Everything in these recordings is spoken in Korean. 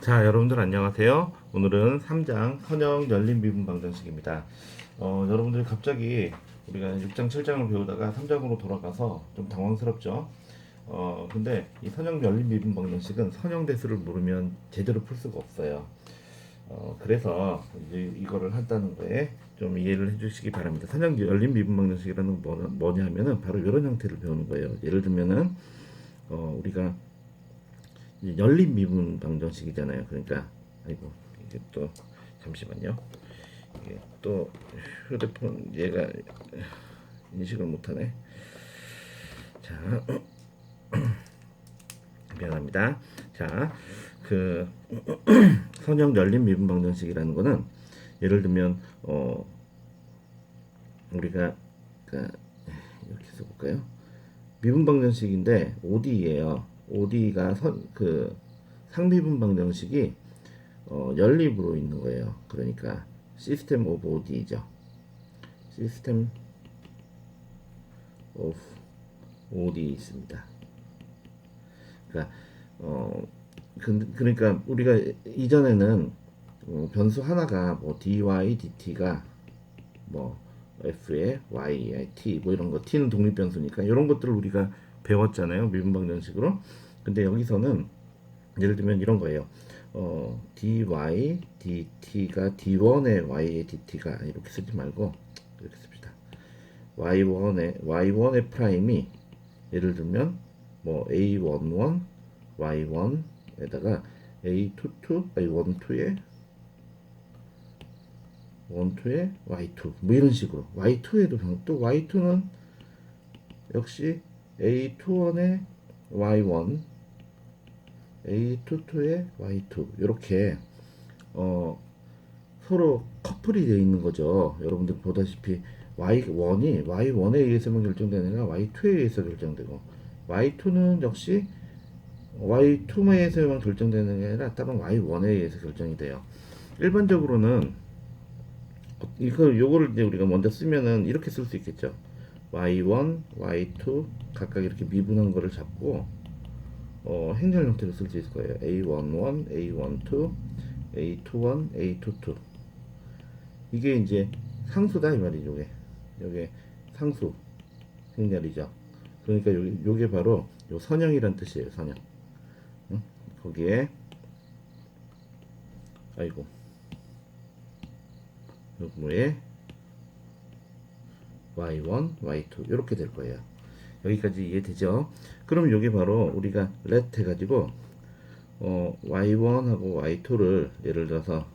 자, 여러분들 안녕하세요. 오늘은 3장 선형 열린 미분 방정식입니다. 여러분들이 갑자기 우리가 6장, 7장을 배우다가 3장으로 돌아가서 좀 당황스럽죠. 근데 이 선형 열린 미분 방정식은 선형 대수를 모르면 제대로 풀 수가 없어요. 그래서 이제 이거를 한다는 거에 좀 이해를 해주시기 바랍니다. 선형 열린 미분 방정식이라는 건 뭐냐 하면은 바로 이런 형태를 배우는 거예요. 예를 들면은 우리가 이제 열린 미분 방정식이잖아요. 그러니까 아이고 이게 또 잠시만요. 이게 또 휴대폰 얘가 인식을 못하네. 자, 미안합니다. 자, 그 선형 열린 미분 방정식이라는 거는 예를 들면 우리가 그러니까 이렇게 써볼까요? 미분 방정식인데 OD예요. OD가 그 상미분 방정식이 연립으로 있는 거예요. 그러니까 시스템 오브 OD죠. 시스템 오브 OD 있습니다. 그러니까 그러니까 우리가 이전에는 변수 하나가 뭐 dy dt가 뭐 f에 y, t 뭐 이런 거 t는 독립 변수니까 이런 것들을 우리가 배웠잖아요. 미분 방정식으로. 근데 여기서는 예를 들면 이런 거예요. dy dt가 d1의 y의 dt가 이렇게 쓰지 말고 이렇게 씁시다. y1의 프라임이 예를 들면 뭐 a11 y1에다가 a22 아니 12에 12에 y2 뭐 이런 식으로 y2에도 또 y2는 역시 a21에 y1 A22에 Y2 이렇게 서로 커플이 되어 있는 거죠. 여러분들 보다시피 Y1에 의해서만 결정되는 게 아니라 Y2에 의해서 결정되고 Y2는 역시 Y2에 의해서만 결정되는 게 아니라 다른 Y1에 의해서 결정이 돼요. 일반적으로는 요거를 이제 우리가 먼저 쓰면은 이렇게 쓸 수 있겠죠. Y1, Y2 각각 이렇게 미분한 거를 잡고 행렬 형태로 쓸 수 있을 거예요. A11, A12, A21, A22. 이게 이제 상수다 이 말이죠. 요게 상수 행렬이죠. 그러니까 요게 바로 요 선형이란 뜻이에요. 선형. 응? 거기에 아이고 요거에 Y1, Y2 이렇게 될 거예요. 여기까지 이해되죠? 그럼 요게 바로 우리가 let 해가지고 y1하고 y2를 예를 들어서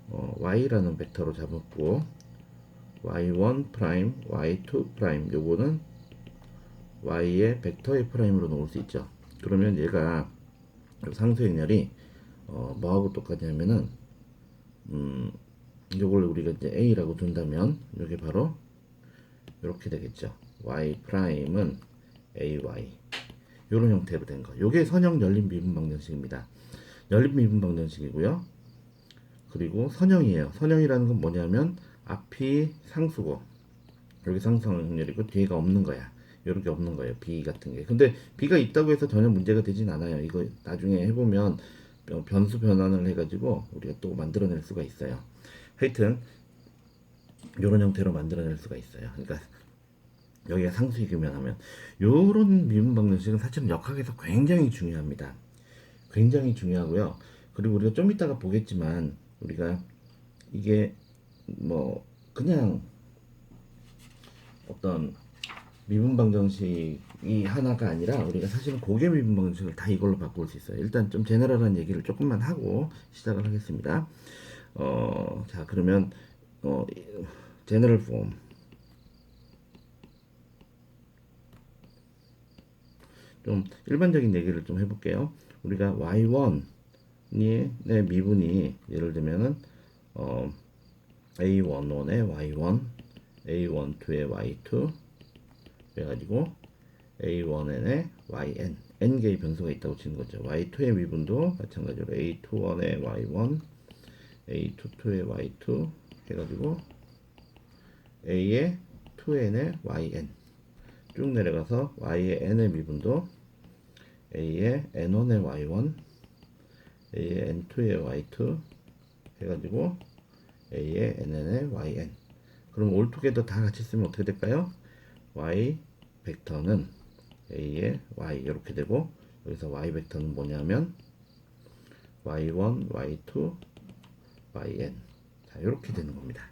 y라는 벡터로 잡았고 y1 프라임, y2 프라임 요거는 y의 벡터의 프라임으로 놓을 수 있죠. 그러면 얘가 상수행렬이 뭐하고 똑같냐면은 요걸 우리가 이제 a라고 둔다면 요게 바로 이렇게 되겠죠. y 프라임은 ay 이런 형태로 된 거. 요게 선형 열린 미분 방정식입니다. 열린 미분 방정식이고요. 그리고 선형이에요. 선형이라는 건 뭐냐면 앞이 상수고 여기 상수항렬이고 뒤가 없는 거야. 이렇게 없는 거예요. b 같은 게. 근데 b가 있다고 해서 전혀 문제가 되진 않아요. 이거 나중에 해보면 변수 변환을 해가지고 우리가 또 만들어낼 수가 있어요. 하여튼 이런 형태로 만들어낼 수가 있어요. 그러니까 여기가 상수이기만 하면 요런 미분 방정식은 사실은 역학에서 굉장히 중요합니다. 굉장히 중요하고요. 그리고 우리가 좀 이따가 보겠지만 우리가 이게 뭐 그냥 어떤 미분 방정식이 하나가 아니라 우리가 사실은 고개 미분 방정식을 다 이걸로 바꿀 수 있어요. 일단 좀 제너럴한 얘기를 조금만 하고 시작을 하겠습니다. 자 그러면 제너럴 폼 좀 일반적인 얘기를 좀 해볼게요. 우리가 y1의 미분이 예를 들면은 a11의 y1, a12의 y2 그래가지고 a1n의 yn n개의 변수가 있다고 치는 거죠. y2의 미분도 마찬가지로 a21의 y1, a22의 y2 해가지고 a의 2n의 yn 쭉 내려가서 y의 n의 미분도 a의 n1의 y1, a의 n2에 y2 해가지고 a의 nn에 yn. 그럼 올투게더 다 같이 쓰면 어떻게 될까요? y 벡터는 a의 y 이렇게 되고, 여기서 y 벡터는 뭐냐면 y1, y2, yn. 자, 이렇게 되는 겁니다.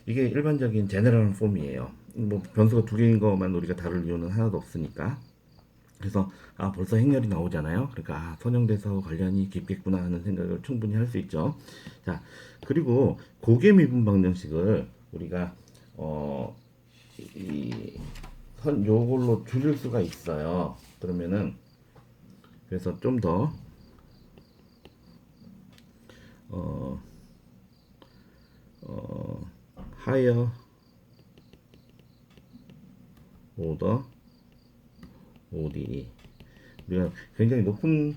이게 일반적인 제너럴 폼이에요. 뭐 변수가 두 개인 것만 우리가 다룰 이유는 하나도 없으니까. 그래서 벌써 행렬이 나오잖아요. 그러니까 선형대사하고 관련이 깊겠구나 하는 생각을 충분히 할 수 있죠. 자, 그리고 고개 미분 방정식을 우리가 이 요걸로 줄일 수가 있어요. 그러면은 그래서 좀 더 higher order ODE, 우리가 굉장히 높은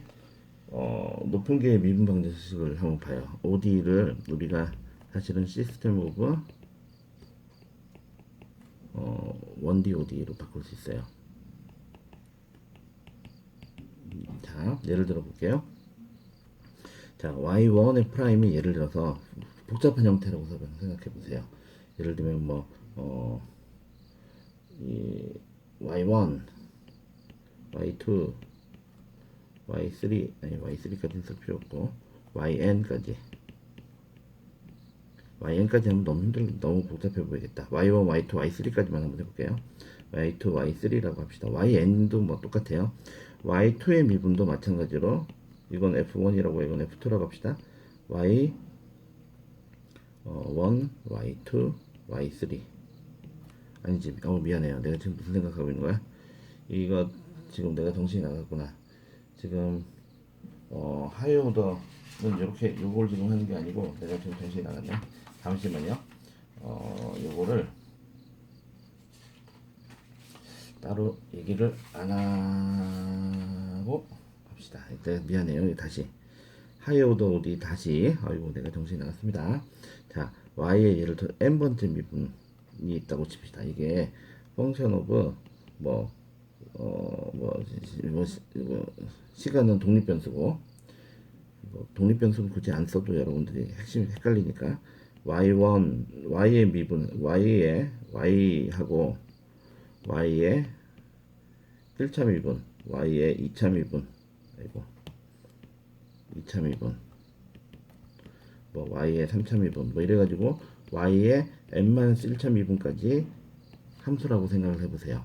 게 미분 방정식을 한번 봐요. ODE를 우리가 사실은 시스템 오브 1D ODE로 바꿀 수 있어요. 자, 예를 들어 볼게요. 자, y1의 프라임이 예를 들어서 복잡한 형태라고 생각해 보세요. 예를 들면 이 y1, y2, y3, 아니 y3까지는 쓸 필요 없고 yn까지 하면 너무 복잡해 보이겠다. y1, y2, y3까지만 한번 해볼게요. y2, y3라고 합시다. yn도 뭐 똑같아요. y2의 미분도 마찬가지로 이건 f1이라고 이건 f2라고 합시다. y1, y2, y3. 아니지, 미안해요. 내가 지금 무슨 생각하고 있는 거야? 이거 지금 내가 정신이 나갔구나. 지금 하이어 오더는 이렇게 요걸 지금 하는 게 아니고 내가 지금 정신이 나갔네. 잠시만요. 요거를 따로 얘기를 안 하고 합시다. 일단 미안해요. 다시 하이어 오더 어디 다시. 아이고 내가 정신이 나갔습니다. 자, y의 예를 들어 n번째 미분이 있다고 칩시다. 이게 펑션 오브 시간은 독립변수고, 독립변수는 굳이 안 써도 여러분들이 핵심이 헷갈리니까 y1, y의 미분, y하고 y의 1차 미분, y의 2차 미분, 아이고 2차 미분, y의 3차 미분, 이래가지고 y의 n-1차 미분까지 함수라고 생각을 해보세요.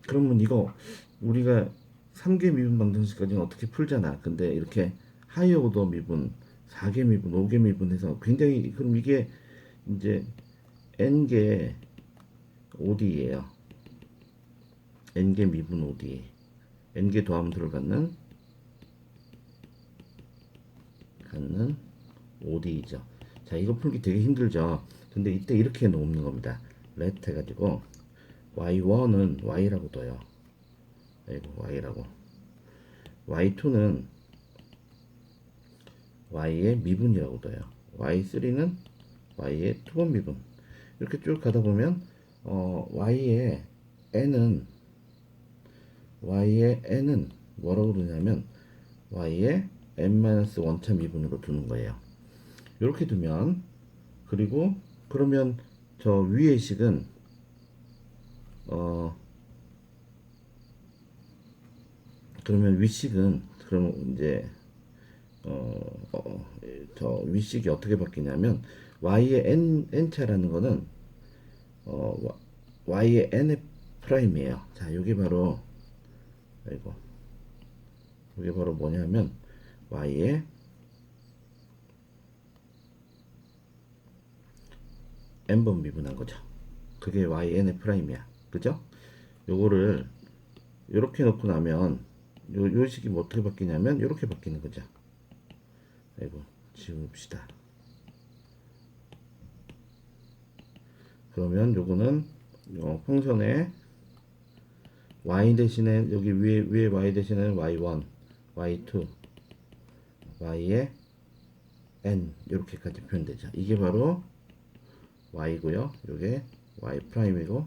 그러면 이거 우리가 3개 미분 방정식까지는 어떻게 풀잖아. 근데 이렇게 하이어 오더 미분, 4개 미분, 5개 미분 해서 굉장히, 그럼 이게 이제 n개 OD예요. n개 미분 OD, n개 도함수를 갖는 OD죠. 자, 이거 풀기 되게 힘들죠. 근데 이때 이렇게 놓는 겁니다. let 해가지고 y1은 y라고 둬요. 아이고 y라고. y2는 y의 미분이라고 둬요. y3는 y의 투번 미분. 이렇게 쭉 가다 보면 y의 n은 뭐라고 두냐면 y의 n-1차 미분으로 두는 거예요. 이렇게 두면, 그리고 그러면 저 위의 식은 그러면 위식은, 그럼 이제 저 위식이 어떻게 바뀌냐면 y의 n차라는 거는 y의 n의 프라임이에요. 자, 이게 바로 뭐냐면 y의 n번 미분한 거죠. 그게 yn의 프라임이야. 그죠? 요거를 이렇게 놓고 나면 요 식이 뭐 어떻게 바뀌냐면 이렇게 바뀌는 거죠. 아이고, 지웁시다. 그러면 요거는 펑션에 y 대신에 여기 위에 y 대신에 y1, y2, y의 n 이렇게까지 표현되죠. 이게 바로 y고요. 요게 y 프라임이고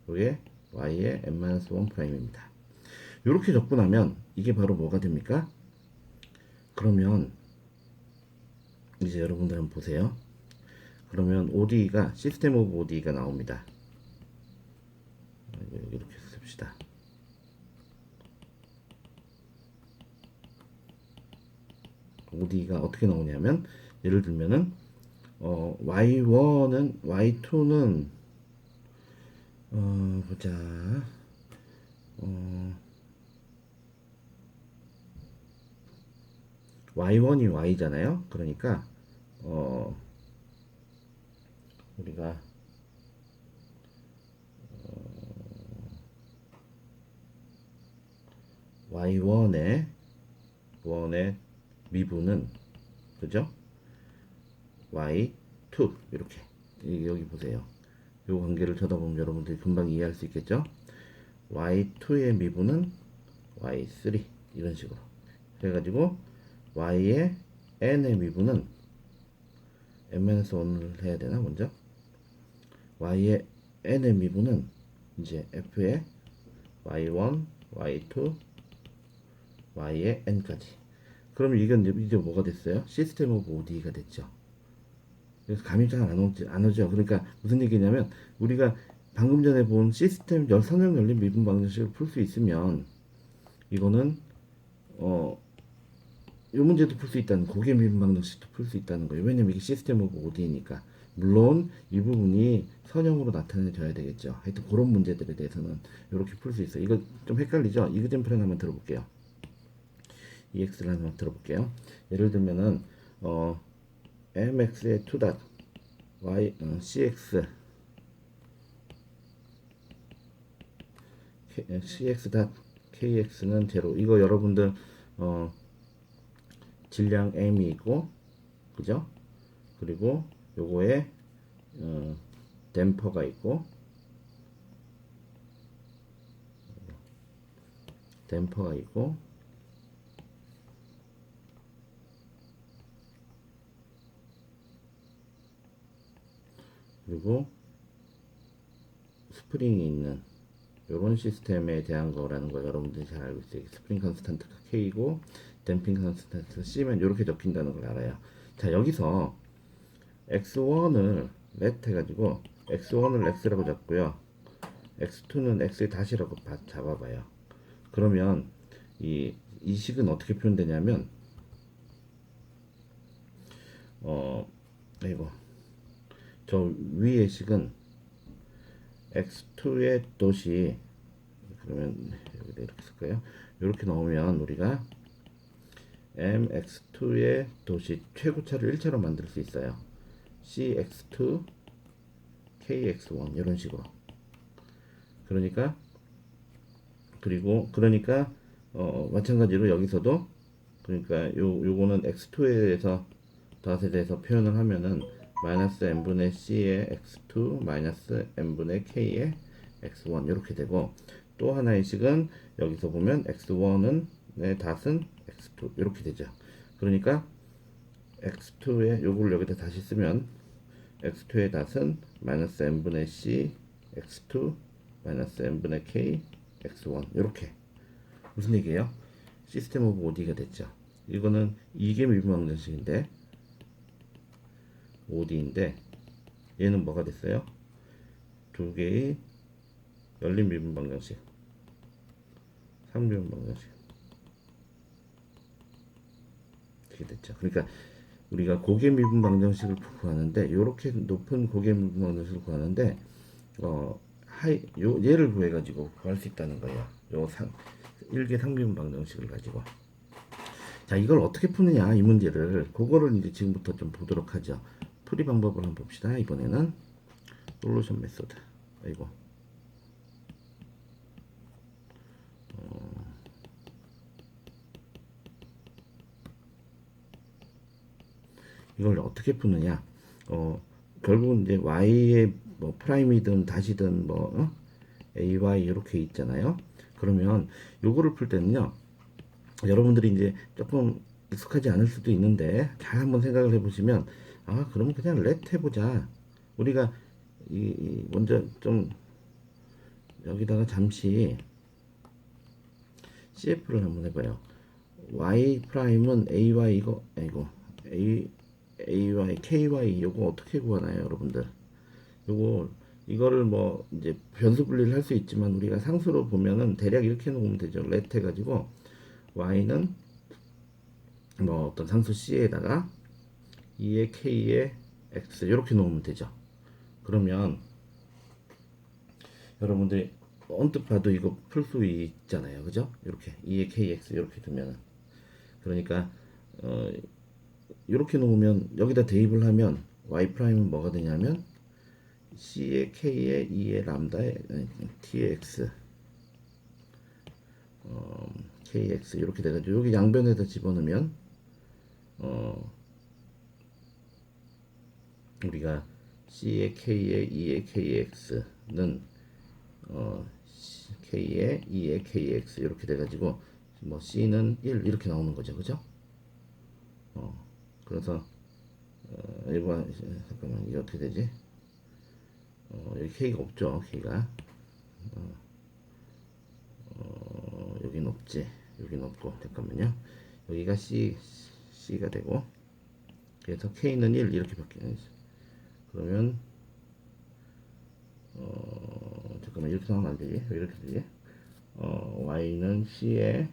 요게 y의 n-1 프라임입니다. 이렇게 적고 나면 이게 바로 뭐가 됩니까? 그러면 이제 여러분들 한번 보세요. 그러면 ODE가 시스템 오브 ODE가 나옵니다. 이렇게 씁시다. ODE가 어떻게 나오냐면 예를 들면은 Y1은 Y2는 보자. Y1이 Y잖아요. 그러니까 우리가 Y1의 미분은 그죠? Y2 이렇게 여기 보세요. 요 관계를 쳐다보면 여러분들이 금방 이해할 수 있겠죠? Y2의 미분은 Y3 이런 식으로 해가지고 Y의 N의 미분은 n-1을 해야 되나 먼저? Y의 N의 미분은 이제 F의 Y1, Y2, Y의 N까지. 그러면 이건 이제 뭐가 됐어요? 시스템 오브 ODE가 됐죠. 그래서 감이 잘 안 오죠. 그러니까 무슨 얘기냐면 우리가 방금 전에 본 시스템 선형 열린 미분 방정식을 풀 수 있으면 이거는 이 문제도 풀 수 있다는 고개 미분 방정식도 풀 수 있다는 거예요. 왜냐면 이게 시스템 오브 ODE니까. 물론 이 부분이 선형으로 나타내줘야 되겠죠. 하여튼 그런 문제들에 대해서는 이렇게 풀 수 있어요. 이거 좀 헷갈리죠? 이그젠플 한번 들어볼게요. EX를 한번 들어볼게요. 예를 들면은 mx의 2 닷 y cx cx 닷 kx는 제로. 이거 여러분들 질량 m이 있고 그죠? 그리고 요거에 댐퍼가 있고 그리고 스프링이 있는 요런 시스템에 대한 거라는 걸 여러분들이 잘 알고 있어요. 스프링 컨스탄트가 K이고 댐핑 컨스탄트가 C면 이렇게 적힌다는 걸 알아요. 자, 여기서 X1을 let 해가지고 X1을 X라고 잡고요. X2는 X의 다시라고 잡아봐요. 그러면 이 식은 어떻게 표현되냐면 이거 저 위의 식은 x2의 돛이 그러면 여기다 이렇게 쓸까요? 이렇게 넣으면 우리가 mx2의 돛이 최고차를 1차로 만들 수 있어요. cx2 kx1 이런 식으로. 그러니까 마찬가지로 여기서도 그러니까 요거는 x2에서 닷에 대해서 표현을 하면은 마이너스 n분의 c의 x2 마이너스 n분의 k의 x1 이렇게 되고, 또 하나의 식은 여기서 보면 x1은 의 닷은 x2 이렇게 되죠. 그러니까 x2의 요걸 여기다 다시 쓰면 x2의 닷은 마이너스 n분의 c x2 마이너스 n분의 k x1 이렇게. 무슨 얘기예요? 시스템 오브 ODE가 됐죠. 이거는 이게 미분방정식인데 ODE인데 얘는 뭐가 됐어요? 두 개의 열린 미분방정식, 3미분방정식 이렇게 됐죠. 그러니까 우리가 고개 미분방정식을 구하는데 이렇게 높은 고개 미분방정식을 구하는데 얘를 구해가지고 구할 수 있다는 거예요. 요 1개 상미분방정식을 가지고. 자, 이걸 어떻게 푸느냐 이 문제를, 그거를 이제 지금부터 좀 보도록 하죠. 풀이 방법을 한번 봅시다. 이번에는 솔루션 메소드. 아이고. 이걸 어떻게 푸느냐? 결국은 이제 y의 뭐 프라임이든 다시든 뭐 ay 이렇게 있잖아요. 그러면 요거를 풀 때는요, 여러분들이 이제 조금 익숙하지 않을 수도 있는데 잘 한번 생각을 해보시면, 그럼 그냥 let 해보자. 우리가 먼저 좀 여기다가 잠시 CF를 한번 해봐요. y 프라임은 ay 이거 AY, KY 요거 어떻게 구하나요, 여러분들? 요거 이거를 뭐 이제 변수 분리를 할 수 있지만 우리가 상수로 보면은 대략 이렇게 놓으면 되죠. let 해가지고 y는 뭐 어떤 상수 c에다가 2의 k의 x 이렇게 놓으면 되죠. 그러면 여러분들이 언뜻 봐도 이거 풀 수 있잖아요, 그죠? 이렇게 2의 kx 이렇게 두면은 그러니까 이렇게 놓으면 여기다 대입을 하면 y 프라임은 뭐가 되냐면 c의 k의 2의 람다의 t의 x kx 이렇게 돼가지고 여기 양변에다 집어넣으면 우리가 c의 k의 2의 kx는 k의 2의 kx 이렇게 돼가지고 뭐 c는 1 이렇게 나오는 거죠, 그죠? 그래서 일반 잠깐만 이게 어떻게 되지? 여기 k가 없죠, k가 여기는 없지, 여기는 없고 잠깐만요. 여기가 c가 되고 그래서 k는 1 이렇게 바뀌는. 그러면 잠깐만 이렇게 나오면 안 되지? 왜 이렇게 되지? y는 c에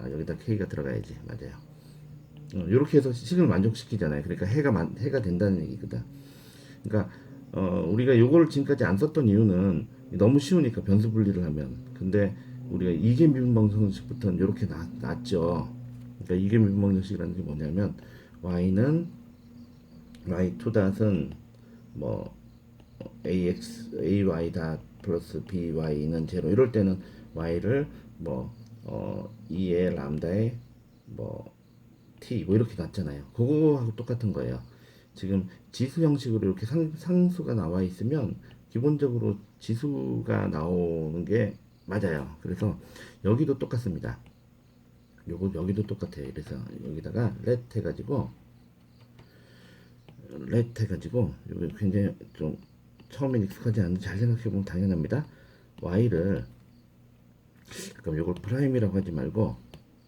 여기다 k가 들어가야지. 맞아요. 이렇게 해서 식을 만족시키잖아요. 그러니까 해가 된다는 얘기거든. 그러니까 우리가 요거를 지금까지 안 썼던 이유는 너무 쉬우니까 변수 분리를 하면. 근데 우리가 이계 미분 방정식부터는 이렇게 놨죠. 그러니까 이계 미분 방정식이라는 게 뭐냐면 y는 y2 닷은 뭐 ay 닷 플러스 by는 제로 이럴 때는 y를 뭐 2의 람다에 뭐 t 뭐 이렇게 놨잖아요. 그거하고 똑같은 거예요. 지금 지수 형식으로 이렇게 상수가 나와 있으면 기본적으로 지수가 나오는 게 맞아요. 그래서 여기도 똑같습니다. 여기도 똑같아요. 그래서 여기다가 let 해가지고 여기 굉장히 좀 처음엔 익숙하지 않은데 잘 생각해보면 당연합니다. y를 그럼 요걸 프라임이라고 하지 말고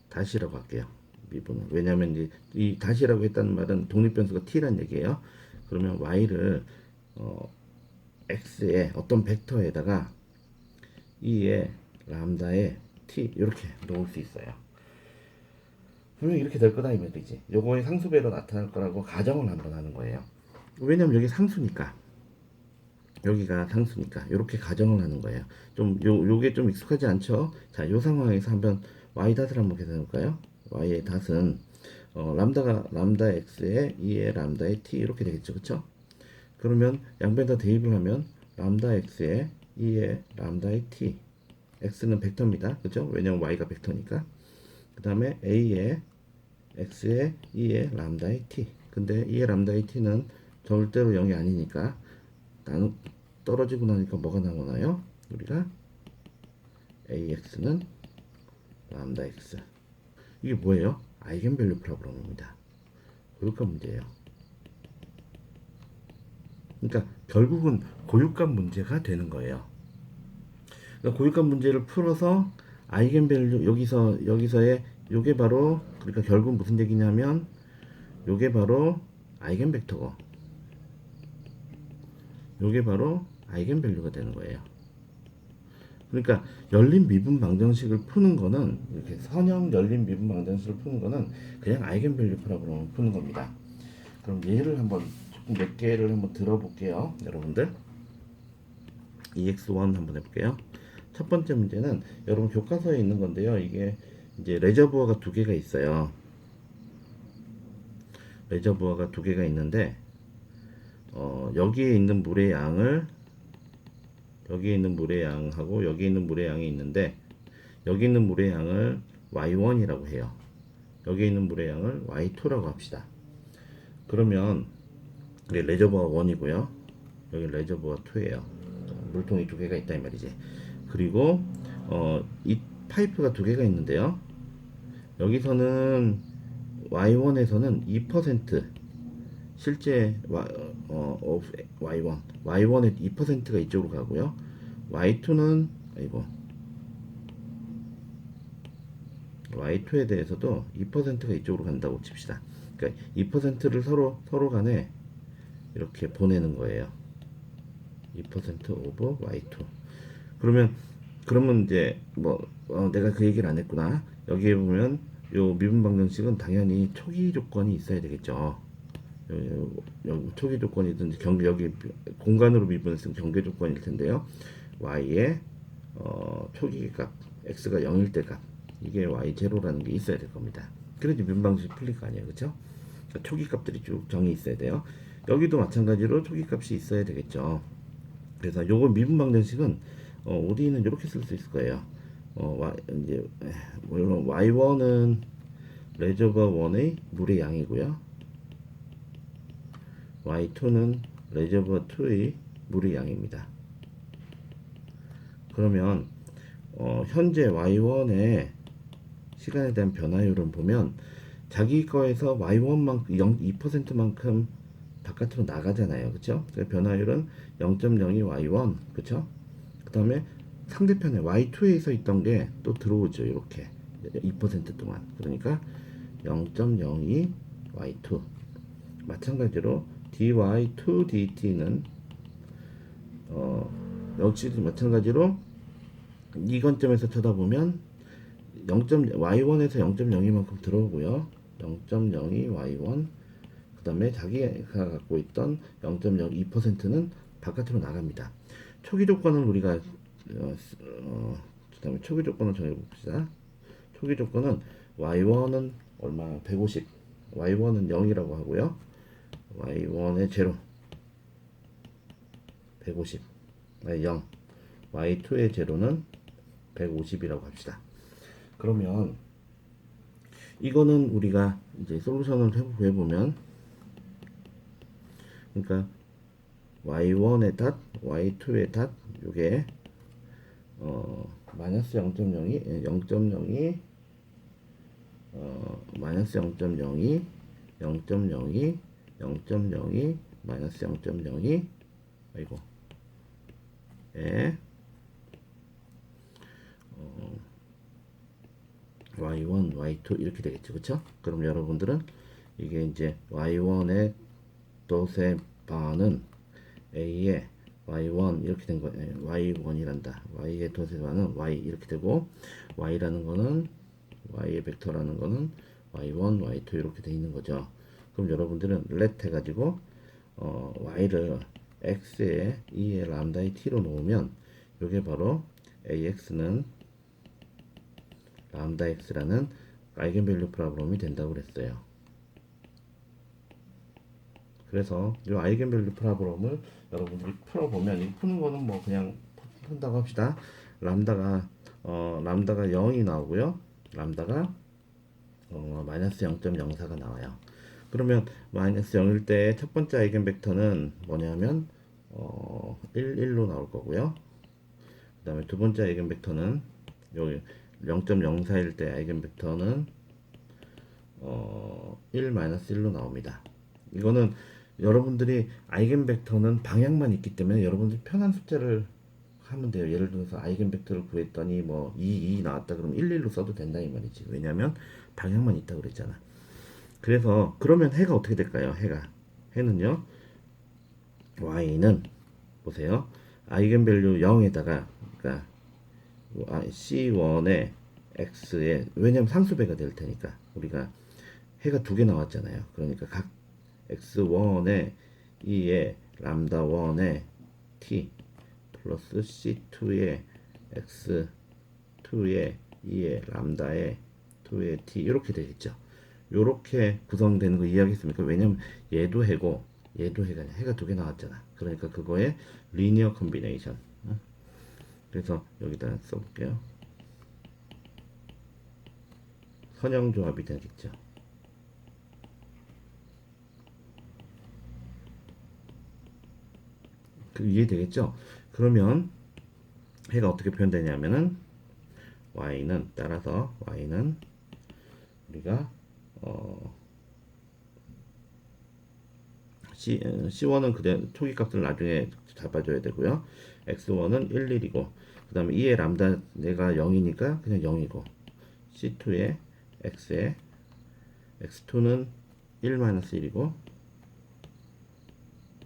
다시라고 할게요. 미분은. 왜냐면 이제 이 다시라고 했다는 말은 독립변수가 t란 얘기예요. 그러면 y를 x의 어떤 벡터에다가 2의 람다에 t 이렇게 놓을 수 있어요. 분명히 이렇게 될 거다 이 말이지. 요거의 상수배로 나타날 거라고 가정을 한번 하는 거예요. 왜냐면 여기 상수니까. 여기가 상수니까 이렇게 가정을 하는 거예요. 좀 요게 좀 익숙하지 않죠? 자, 요 상황에서 한번 y 닷을 한번 계산해 볼까요? y의 닷은 람다 x에 2의 람다에 t 이렇게 되겠죠, 그렇죠? 그러면 양변 다 대입을 하면 람다 x에 2의 람다에 t x는 벡터입니다, 그렇죠? 왜냐면 y가 벡터니까. 그 다음에 a에 x에 2의 람다에 t. 근데 2의 람다에 t는 절대로 0이 아니니까 떨어지고 나니까 뭐가 나오나요? 우리가 AX는 람다 X. 이게 뭐예요? 아이겐밸류 프로블럼입니다. 고육값 문제예요. 그러니까 결국은 고육값 문제가 되는 거예요. 그러니까 고육값 문제를 풀어서 아이겐밸류 여기서의 요게 바로 그러니까 결국 무슨 얘기냐면 요게 바로 아이겐벡터고 요게 바로 아이겐밸류가 되는 거예요. 그러니까 열린 미분 방정식을 푸는 거는 이렇게 선형 열린 미분 방정식을 푸는 거는 그냥 아이겐밸류 프로블럼을 푸는 겁니다. 그럼 예를 한번 조금 몇 개를 한번 들어볼게요, 여러분들. EX1 한번 해볼게요. 첫 번째 문제는 여러분 교과서에 있는 건데요. 이게 이제 레저부어가 두 개가 있어요. 레저부어가 두 개가 있는데 여기에 있는 물의 양을 여기에 있는 물의 양하고 여기에 있는 물의 양이 있는데 여기 있는 물의 양을 y1이라고 해요. 여기에 있는 물의 양을 y2라고 합시다. 그러면 이게 레저버가 1이고요. 여기 레저버가 2예요. 물통이 두 개가 있다 이 말이지. 그리고 이 파이프가 두 개가 있는데요. 여기서는 y1에서는 2% 실제 y1의 2%가 이쪽으로 가고요. y2는 y2에 대해서도 2%가 이쪽으로 간다고 칩시다. 그러니까 2%를 서로 간에 이렇게 보내는 거예요. 2% of y2. 그러면 이제 내가 그 얘기를 안 했구나. 여기에 보면 요 미분 방정식은 당연히 초기 조건이 있어야 되겠죠. 여기 초기 조건이든지 여기 공간으로 미분했으면 경계 조건일 텐데요. y의 초기 값 x가 0일 때 값, 이게 y0라는 게 있어야 될 겁니다. 그래야지 미분 방정식 풀릴 거 아니에요, 그렇죠? 그러니까 초기 값들이 쭉 정이 있어야 돼요. 여기도 마찬가지로 초기 값이 있어야 되겠죠. 그래서 요거 미분 방정식은 ODE는 이렇게 쓸 수 있을 거예요. 이제 물론 y1은 레저버 1의 물의 양이고요. y2는 레저버 2의 물의 양입니다. 그러면 현재 y1의 시간에 대한 변화율은 보면 자기 거에서 y1만큼 2%만큼 바깥으로 나가잖아요. 그렇죠? 변화율은 0.02 y1, 그렇죠? 그다음에 상대편에 y2에 서 있던 게 또 들어오죠. 이렇게 2% 동안. 그러니까 0.02 y2. 마찬가지로 dy2 dt는 역시 마찬가지로 이 관점에서 쳐다보면 y1에서 0.02만큼 들어오고요. 0.02 y1. 그다음에 자기가 갖고 있던 0.02%는 바깥으로 나갑니다. 초기 조건을 우리가 그다음에 초기 조건을 정해 봅시다. 초기 조건은 y1은 얼마? 150. y1은 0이라고 하고요. y1의 제로 150. 0. y2의 제로는 150이라고 합시다. 그러면 이거는 우리가 이제 솔루션을 해보면, 그러니까 y1의 닷, y2의 닷, 요게 마이너스 0.02, 0.02, 마이너스 0.02, 0.02, 0.02, 마이너스 0.02, 아이고, y1, y2 이렇게 되겠죠, 그렇죠? 그럼 여러분들은 이게 이제 y1의 돛의 바는 a의 y1 이렇게 된 거예요. y1이란다. y의 돛의 바는 y 이렇게 되고, y라는 거는 y의 벡터라는 거는 y1, y2 이렇게 돼 있는 거죠. 그럼 여러분들은 let 해가지고 y를 x에 2의 람다의 t로 놓으면 이게 바로 ax는 람다 x라는 아이겐밸류 프로블럼이 된다고 그랬어요. 그래서 이 아이겐밸류 프로블럼을 여러분들이 풀어보면, 이 푸는 거는 뭐 그냥 푼다고 합시다. 람다가 0이 나오고요. 람다가 마이너스 0.04가 나와요. 그러면 마이너스 0일 때 첫 번째 아이겐 벡터는 뭐냐면 1, 1로 나올 거고요. 그 다음에 두 번째 아이겐 벡터는 여기 0.04일 때 아이겐 벡터는 1-1로 나옵니다. 이거는 여러분들이 아이겐 벡터는 방향만 있기 때문에 여러분들이 편한 숫자를 하면 돼요. 예를 들어서 아이겐 벡터를 구했더니 뭐 2 나왔다 그러면 1, 1로 써도 된다 이 말이지. 왜냐면 방향만 있다 그랬잖아. 그래서 그러면 해가 어떻게 될까요? 해는요, y는 보세요. 아이겐밸류 0에다가, 그러니까 c1의 x에, 왜냐면 상수배가 될 테니까, 우리가 해가 두 개 나왔잖아요. 그러니까 각 x1의 2의 람다 1의 t 플러스 c2의 x2의 2의 람다의 2의 t 이렇게 되겠죠. 요렇게 구성되는 거 이해하겠습니까? 왜냐면 얘도 해고 얘도 해가 아니라 해가 두 개 나왔잖아. 그러니까 그거의 리니어 컨비네이션. 그래서 여기다 써볼게요. 선형 조합이 되겠죠. 이해되겠죠? 그러면 해가 어떻게 표현되냐면은 y는 따라서 y는 우리가 C1은 그대 초기 값을 나중에 잡아줘야 되고요. X1은 1, 1이고, 그 다음에 2의 람다 내가 0이니까 그냥 0이고, C2의 X에 X2는 1 마이너스 1이고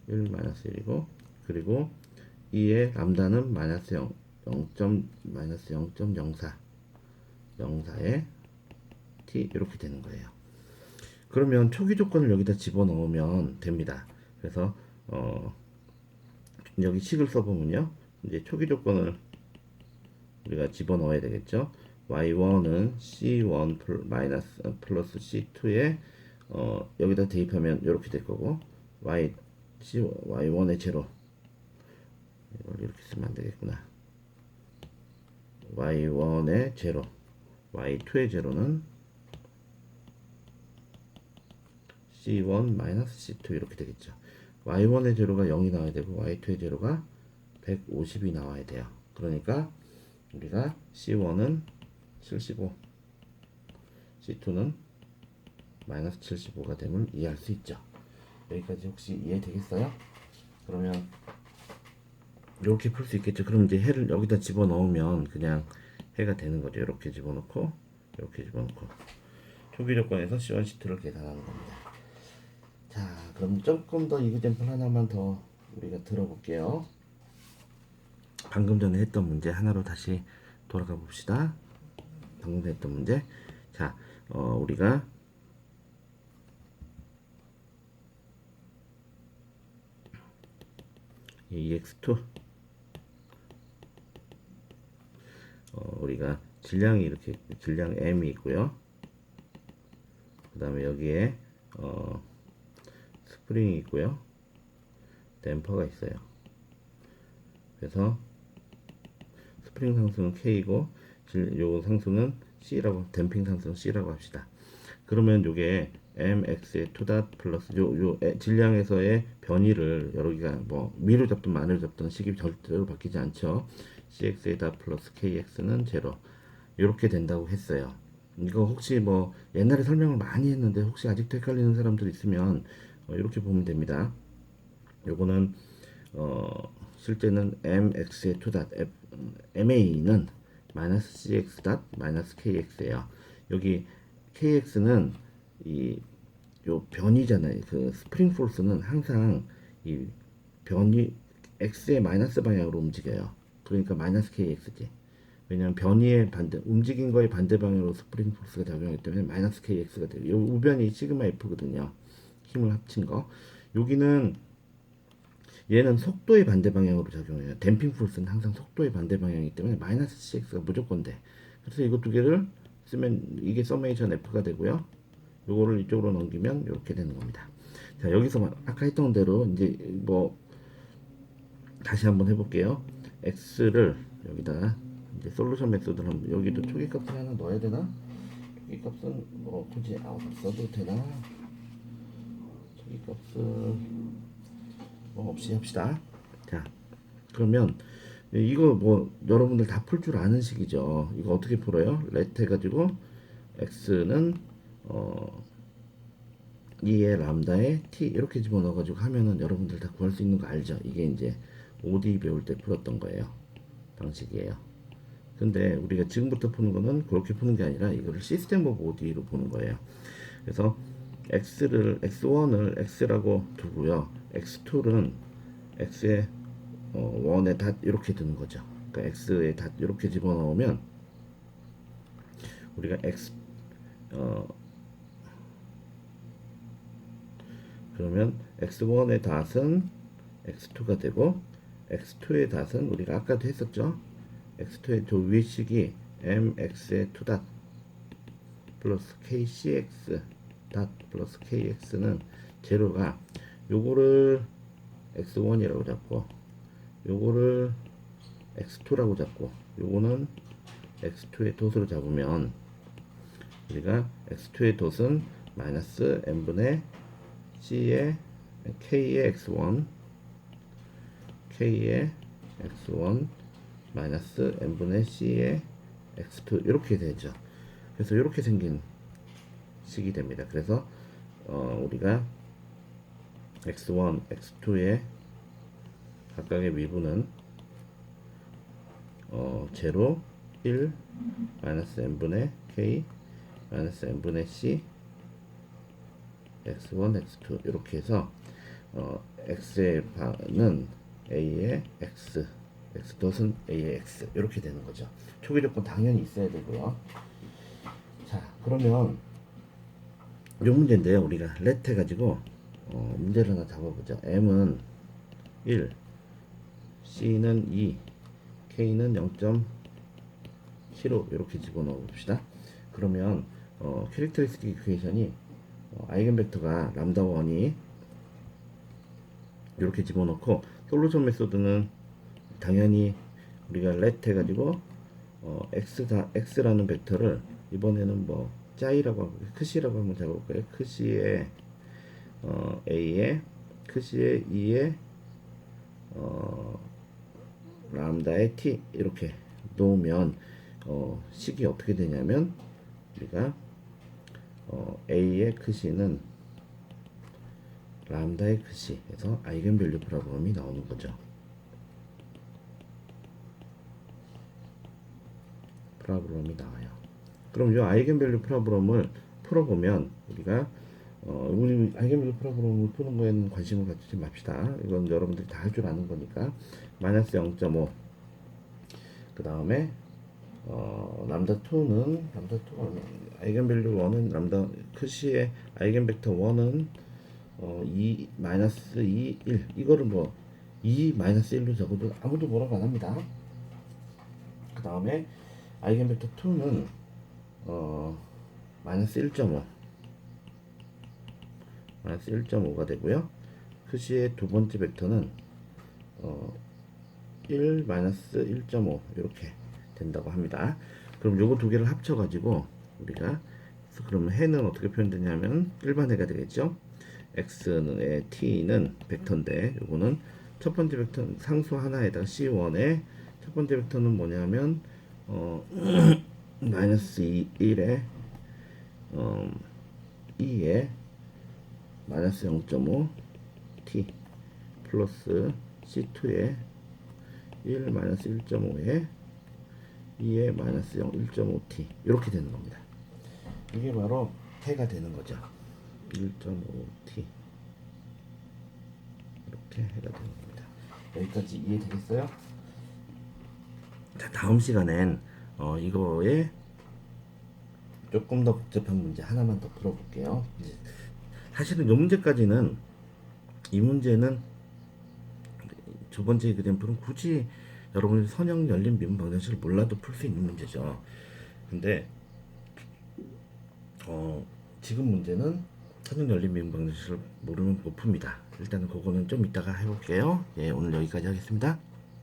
1 마이너스 1이고 그리고 2의 람다는 마이너스 0. 마이너스 0.04 04에 t 이렇게 되는 거예요. 그러면 초기 조건을 여기다 집어넣으면 됩니다. 그래서 여기 식을 써보면요, 이제 초기 조건을 우리가 집어넣어야 되겠죠. y1은 c1 마이너스 플러스 c2에 여기다 대입하면 이렇게 될 거고 y1의 제로, 이걸 이렇게 쓰면 안 되겠구나. y1의 제로, y2의 제로는 c1 마이너스 c2 이렇게 되겠죠. y1의 제로가 0이 나와야 되고 y2의 제로가 150이 나와야 돼요. 그러니까 우리가 c1은 75, c2는 마이너스 75가 됨을 이해할 수 있죠. 여기까지 혹시 이해되겠어요? 그러면 이렇게 풀 수 있겠죠. 그럼 이제 해를 여기다 집어넣으면 그냥 해가 되는 거죠. 이렇게 집어넣고 이렇게 집어넣고 초기 조건에서 C1, C2를 계산하는 겁니다. 자, 그럼 조금 더 이그잼플 하나만 더 우리가 들어볼게요. 방금 전에 했던 문제 하나로 다시 돌아가 봅시다. 방금 전에 했던 문제. 자, 우리가 EX2 우리가 질량이 이렇게 질량 M이 있고요. 그 다음에 여기에 스프링이 있고요. 댐퍼가 있어요. 그래서 스프링 상수는 K이고 요 상수는 C라고, 댐핑 상수는 C라고 합시다. 그러면 요게 mx의 2닷 플러스 질량에서의 변이를 여기가 뭐 미를 잡든 만을 잡든 식이 절대로 바뀌지 않죠. cx의 닷 플러스 kx는 제로 이렇게 된다고 했어요. 이거 혹시 뭐 옛날에 설명을 많이 했는데 혹시 아직도 헷갈리는 사람들 있으면 이렇게 보면 됩니다. 요거는 실제는 mx의 2닷 ma는 마이너스 cx 닷 마이너스 kx예요. 여기 kx는 요 변이잖아요. 그 스프링 포스는 항상 이 변이 x의 마이너스 방향으로 움직여요. 그러니까 마이너스 kx지. 왜냐면 변이의 반대, 움직인 거의 반대 방향으로 스프링 포스가 작용하기 때문에 마이너스 kx가 돼요. 요 우변이 시그마 f거든요. 힘을 합친 거. 여기는 얘는 속도의 반대 방향으로 작용해요. 댐핑 포스는 항상 속도의 반대 방향이기 때문에 마이너스 cx가 무조건 돼. 그래서 이거 두 개를 쓰면 이게 서메이션 f가 되고요. 요거를 이쪽으로 넘기면 이렇게 되는 겁니다. 자, 여기서 아까 했던 대로 이제 뭐 다시 한번 해볼게요. x를 여기다가 이제 솔루션 메소드를 한번, 여기도 초기 값을 하나 넣어야 되나? 초기 값은 뭐 굳이 없어도 되나? 초기 값을 뭐 없이 합시다. 자, 그러면 이거 뭐 여러분들 다 풀 줄 아는 식이죠. 이거 어떻게 풀어요? let 해가지고 x는 2의 람다에 t 이렇게 집어넣어가지고 하면은 여러분들 다 구할 수 있는 거 알죠? 이게 이제 OD 배울 때 풀었던 거예요. 방식이에요. 근데 우리가 지금부터 푸는 거는 그렇게 푸는 게 아니라 이거를 시스템 오브 OD로 보는 거예요. 그래서 x1을 x라고 두고요. x2는 x의 1의 닷 이렇게 두는 거죠. 그러니까 x의 닷 이렇게 집어넣으면 우리가 그러면 x1의 닷은 x2가 되고 x2의 닷은 우리가 아까도 했었죠. x2의 저 위의 식이 mx의 2닷 플러스 kcx 닷 플러스 kx는 제로가 요거를 x1이라고 잡고 요거를 x2라고 잡고 요거는 x2의 돛으로 잡으면 우리가 x2의 돛은 마이너스 n분의 c의 k의 x1 k의 x1 마이너스 n분의 c의 x2 이렇게 되죠. 그래서 이렇게 생긴 식이 됩니다. 그래서 우리가 x1, x2의 각각의 미분은 제로, 1, 마이너스 n분의 k, 마이너스 n분의 c x1, x2 이렇게 해서 x의 반은 a의 x, x 닷은 a의 x 이렇게 되는 거죠. 초기 조건 당연히 있어야 되고요. 자, 그러면 이 문제인데요. 우리가 let 해가지고 문제를 하나 잡아보죠. m은 1, c는 2, k는 0.75 이렇게 집어넣어 봅시다. 그러면 캐릭터리스틱 이퀘이션이 아이겐벡터가 람다 1이 이렇게 집어넣고 솔루션 메소드는 당연히 우리가 let 해가지고 x라는 벡터를 이번에는 뭐 짜이라고 하고 크시라고 한번 잡아볼까요? 크시의 a의 크시의 2의 람다의 t 이렇게 놓으면 식이 어떻게 되냐면 우리가 a의 크시는 람다의 크시에서 아이겐밸류 프로블럼이 나오는 거죠. 프로블럼이 나와요. 그럼 이 아이겐밸류 프로블럼을 풀어보면 우리가 우리 아이겐밸류 프로블럼을 푸는 거에는 관심을 갖지 맙시다. 이건 여러분들이 다 할 줄 아는 거니까. 마이너스 0.5 그 다음에 람다 2는 아이겐밸류 1은 람다 크시의 아이겐벡터 1은 2 마이너스 2 1 이거를 뭐 2 마이너스 1로 적어도 아무도 뭐라고 안 합니다. 그 다음에 아이겐벡터 2는 마이너스 1.5 마이너스 1.5가 되고요. 크시의 두 번째 벡터는 1 마이너스 1.5 이렇게 된다고 합니다. 그럼 요거 두 개를 합쳐 가지고 우리가 그러면 해는 어떻게 표현되냐면 일반 해가 되겠죠. x의 t는 벡터인데 요거는 첫 번째 벡터 상수 하나에다가 c1에 첫 번째 벡터는 뭐냐면 마이너스 1에 2에 마이너스 0.5 t 플러스 c2에 1 마이너스 1.5에 2에 마이너스 1.5 t 이렇게 되는 겁니다. 이게 바로 해가 되는 거죠. 1.5t 이렇게 해가 되는 겁니다. 여기까지 이해되겠어요? 자, 다음 시간엔 이거에 조금 더 복잡한 문제 하나만 더 풀어볼게요. 사실은 이 문제까지는 이 문제는 두 번째 그램플은 굳이 여러분이 선형 열린 미분 방정식을 몰라도 풀 수 있는 문제죠. 근데 지금 문제는 선형 열린 미분 방정식을 모르면 못 풉니다. 일단은 그거는 좀 이따가 해볼게요. 예, 오늘 여기까지 하겠습니다.